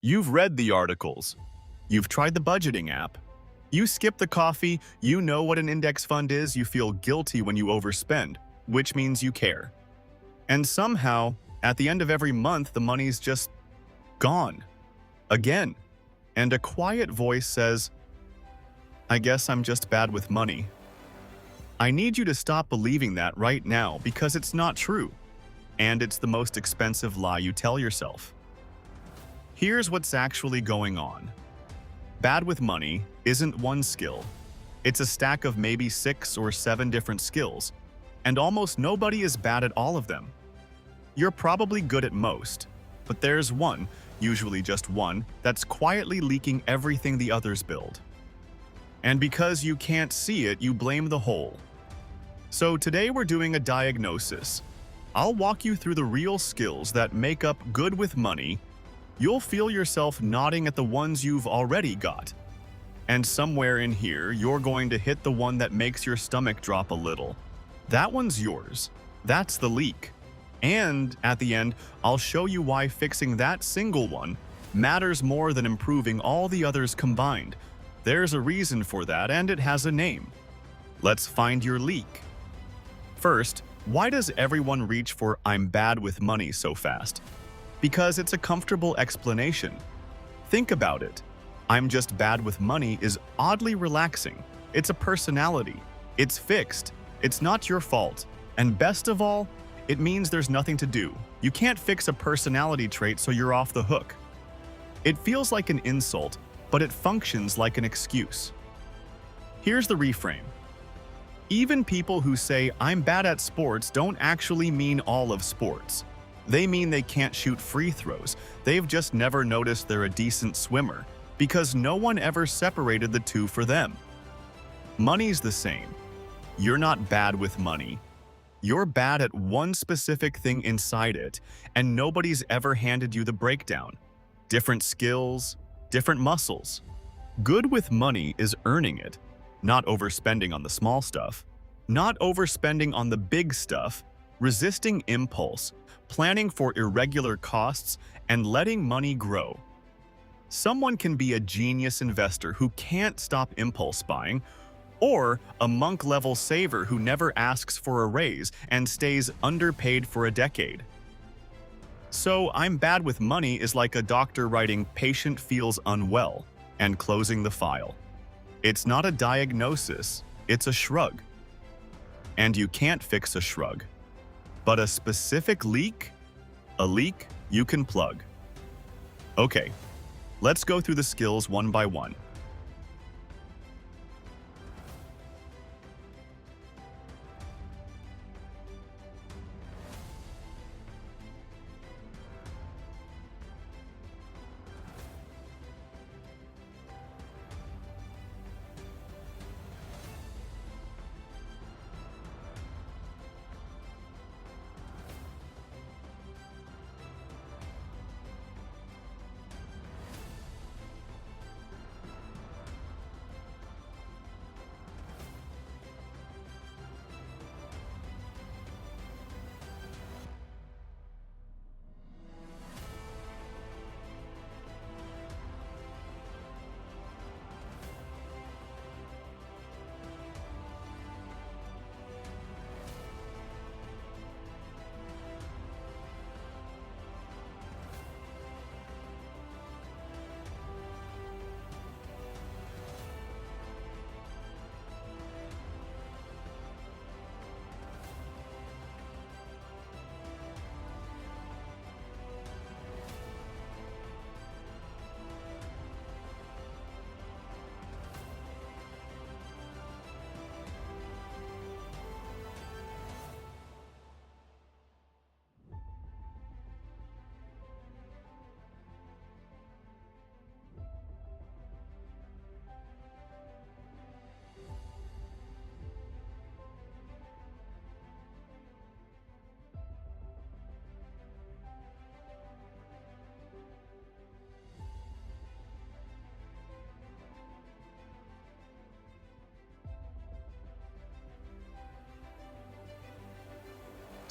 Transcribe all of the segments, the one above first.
You've read the articles. You've tried the budgeting app. You skip the coffee, you know what an index fund is, you feel guilty when you overspend, which means you care. And somehow, at the end of every month, the money's just gone. Again. And a quiet voice says, I guess I'm just bad with money. I need you to stop believing that right now because it's not true. And it's the most expensive lie you tell yourself. Here's what's actually going on. Bad with money isn't one skill. It's a stack of maybe 6 or 7 different skills, and almost nobody is bad at all of them. You're probably good at most, but there's one, usually just one, that's quietly leaking everything the others build. And because you can't see it, you blame the whole. So today we're doing a diagnosis. I'll walk you through the real skills that make up good with money. You'll feel yourself nodding at the ones you've already got. And somewhere in here, you're going to hit the one that makes your stomach drop a little. That one's yours. That's the leak. And at the end, I'll show you why fixing that single one matters more than improving all the others combined. There's a reason for that, and it has a name. Let's find your leak. First, why does everyone reach for "I'm bad with money" so fast? Because it's a comfortable explanation. Think about it. "I'm just bad with money" is oddly relaxing. It's a personality. It's fixed. It's not your fault. And best of all, it means there's nothing to do. You can't fix a personality trait, so you're off the hook. It feels like an insult, but it functions like an excuse. Here's the reframe. Even people who say "I'm bad at sports" don't actually mean all of sports. They mean they can't shoot free throws. They've just never noticed they're a decent swimmer, because no one ever separated the two for them. Money's the same. You're not bad with money. You're bad at one specific thing inside it, and nobody's ever handed you the breakdown. Different skills, different muscles. Good with money is earning it, not overspending on the small stuff, not overspending on the big stuff, resisting impulse, planning for irregular costs, and letting money grow. Someone can be a genius investor who can't stop impulse buying, or a monk-level saver who never asks for a raise and stays underpaid for a decade. So, "I'm bad with money" is like a doctor writing "patient feels unwell" and closing the file. It's not a diagnosis, it's a shrug. And you can't fix a shrug. But a specific leak? A leak you can plug. Okay, let's go through the skills one by one.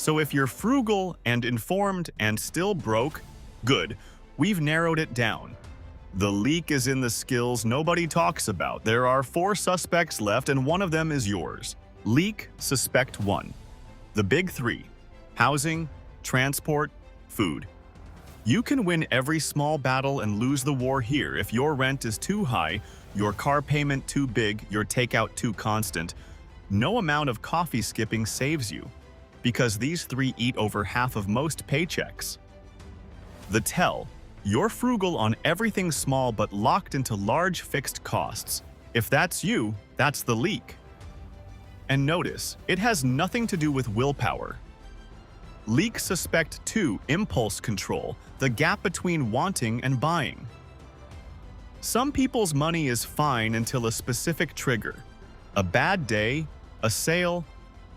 So if you're frugal and informed and still broke, good, we've narrowed it down. The leak is in the skills nobody talks about. There are 4 suspects left, and one of them is yours. Leak Suspect 1. The big 3: housing, transport, food. You can win every small battle and lose the war here if your rent is too high, your car payment too big, your takeout too constant. No amount of coffee skipping saves you, because these 3 eat over half of most paychecks. The tell: you're frugal on everything small but locked into large fixed costs. If that's you, that's the leak. And notice, it has nothing to do with willpower. Leak Suspect 2: impulse control, the gap between wanting and buying. Some people's money is fine until a specific trigger. A bad day, a sale,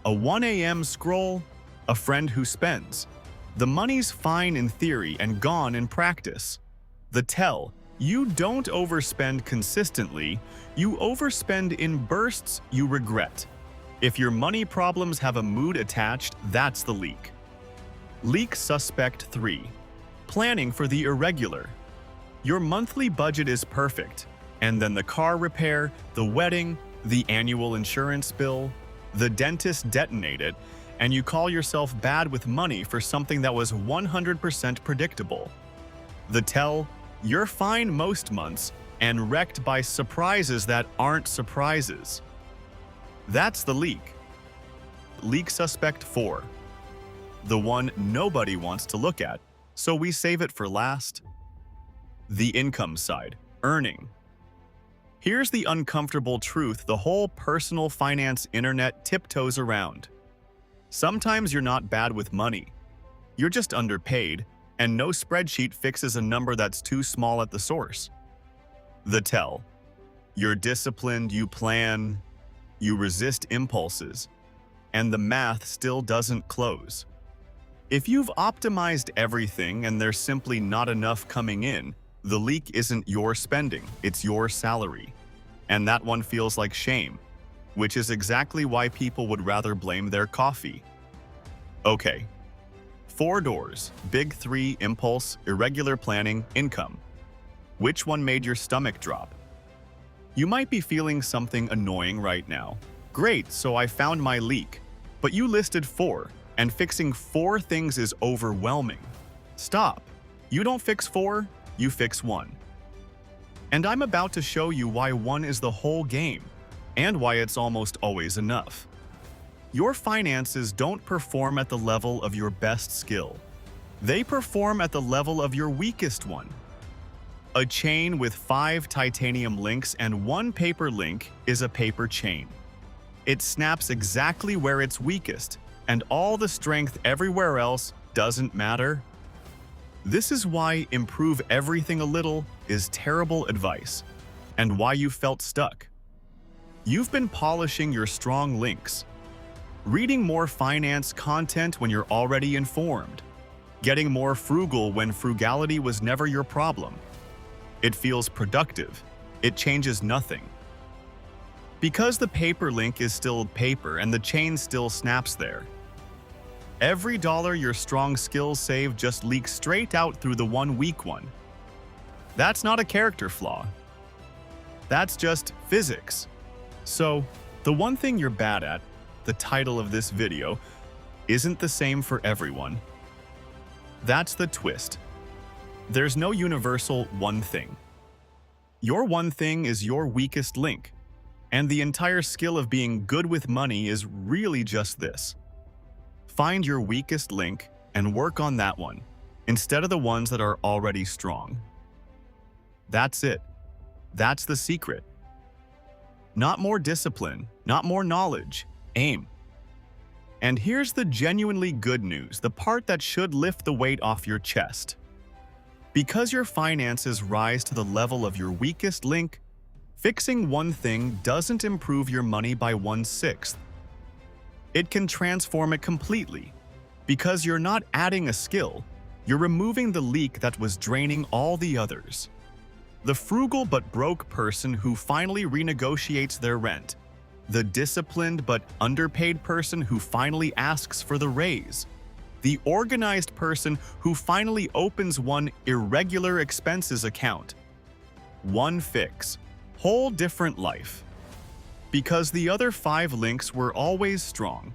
a 1 a.m. scroll, a friend who spends. The money's fine in theory and gone in practice. The tell: you don't overspend consistently, you overspend in bursts you regret. If your money problems have a mood attached, that's the leak. Leak Suspect 3: planning for the irregular. Your monthly budget is perfect, and then the car repair, the wedding, the annual insurance bill, the dentist detonate it, and you call yourself bad with money for something that was 100% predictable. The tell: you're fine most months and wrecked by surprises that aren't surprises. That's the leak. Leak Suspect 4. The one nobody wants to look at, so we save it for last. The income side: earning. Here's the uncomfortable truth the whole personal finance internet tiptoes around. Sometimes you're not bad with money. You're just underpaid, and no spreadsheet fixes a number that's too small at the source. The tell: you're disciplined, you plan, you resist impulses, and the math still doesn't close. If you've optimized everything and there's simply not enough coming in, the leak isn't your spending, it's your salary. And that one feels like shame, which is exactly why people would rather blame their coffee. Okay. 4 doors: big 3, impulse, irregular planning, income. Which one made your stomach drop? You might be feeling something annoying right now. Great, so I found my leak. But you listed 4, and fixing 4 things is overwhelming. Stop. You don't fix 4, you fix 1. And I'm about to show you why 1 is the whole game, and why it's almost always enough. Your finances don't perform at the level of your best skill. They perform at the level of your weakest one. A chain with 5 titanium links and 1 paper link is a paper chain. It snaps exactly where it's weakest, and all the strength everywhere else doesn't matter. This is why improve everything a little is terrible advice, and why you felt stuck. You've been polishing your strong links, reading more finance content when you're already informed, getting more frugal when frugality was never your problem. It feels productive. It changes nothing. Because the paper link is still paper and the chain still snaps there. Every dollar your strong skills save just leaks straight out through the one weak one. That's not a character flaw. That's just physics. So, the one thing you're bad at, the title of this video, isn't the same for everyone. That's the twist. There's no universal one thing. Your one thing is your weakest link, and the entire skill of being good with money is really just this. Find your weakest link and work on that one, instead of the ones that are already strong. That's it. That's the secret. Not more discipline, not more knowledge. Aim. And here's the genuinely good news, the part that should lift the weight off your chest. Because your finances rise to the level of your weakest link, fixing one thing doesn't improve your money by 1/6. It can transform it completely. Because you're not adding a skill, you're removing the leak that was draining all the others. The frugal but broke person who finally renegotiates their rent. The disciplined but underpaid person who finally asks for the raise. The organized person who finally opens one irregular expenses account. One fix. Whole different life. Because the other 5 links were always strong.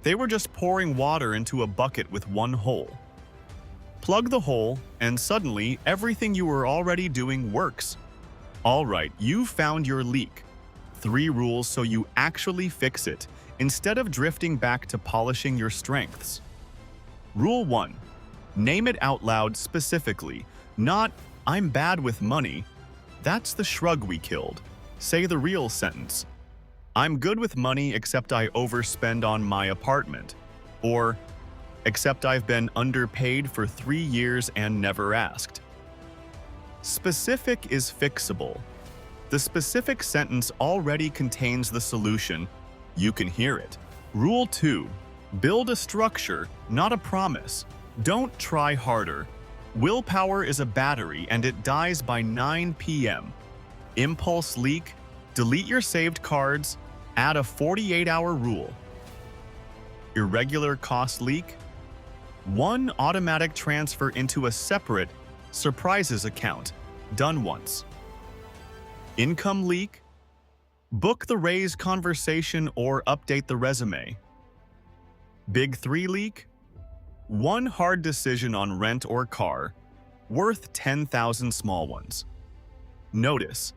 They were just pouring water into a bucket with one hole. Plug the hole, and suddenly everything you were already doing works. All right, you found your leak. 3 rules so you actually fix it, instead of drifting back to polishing your strengths. Rule 1. Name it out loud specifically, not, "I'm bad with money." That's the shrug we killed. Say the real sentence. "I'm good with money except I overspend on my apartment." Or, "Except I've been underpaid for 3 years and never asked." Specific is fixable. The specific sentence already contains the solution. You can hear it. Rule 2. Build a structure, not a promise. Don't try harder. Willpower is a battery and it dies by 9 p.m. Impulse leak. Delete your saved cards. Add a 48-hour rule. Irregular cost leak. 1 automatic transfer into a separate surprises account. Done once. Income leak. Book the raise conversation or update the resume. Big 3 leak. 1 hard decision on rent or car, worth 10,000 small ones. Notice,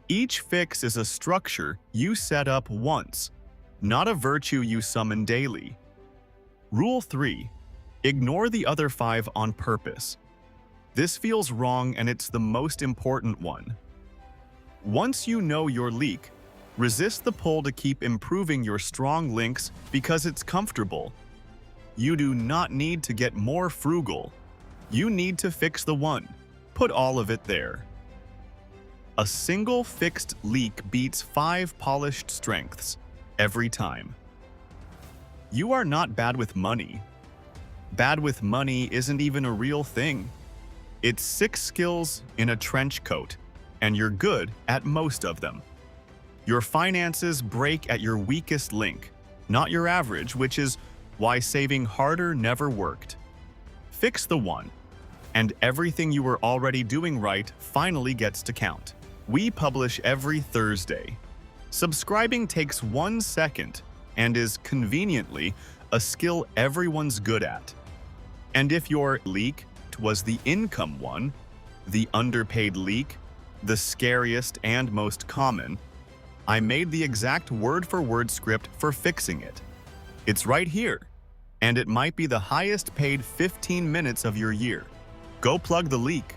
each fix is a structure you set up once, not a virtue you summon daily. Rule 3. Ignore the other 5 on purpose. This feels wrong and it's the most important one. Once you know your leak, resist the pull to keep improving your strong links because it's comfortable. You do not need to get more frugal. You need to fix the one. Put all of it there. A single fixed leak beats 5 polished strengths every time. You are not bad with money. Bad with money isn't even a real thing. It's 6 skills in a trench coat, and you're good at most of them. Your finances break at your weakest link, not your average, which is why saving harder never worked. Fix the one, and everything you were already doing right finally gets to count. We publish every Thursday. Subscribing takes 1 second and is conveniently a skill everyone's good at. And if your leak was the income one, the underpaid leak, the scariest and most common, I made the exact word-for-word script for fixing it. It's right here, and it might be the highest paid 15 minutes of your year. Go plug the leak.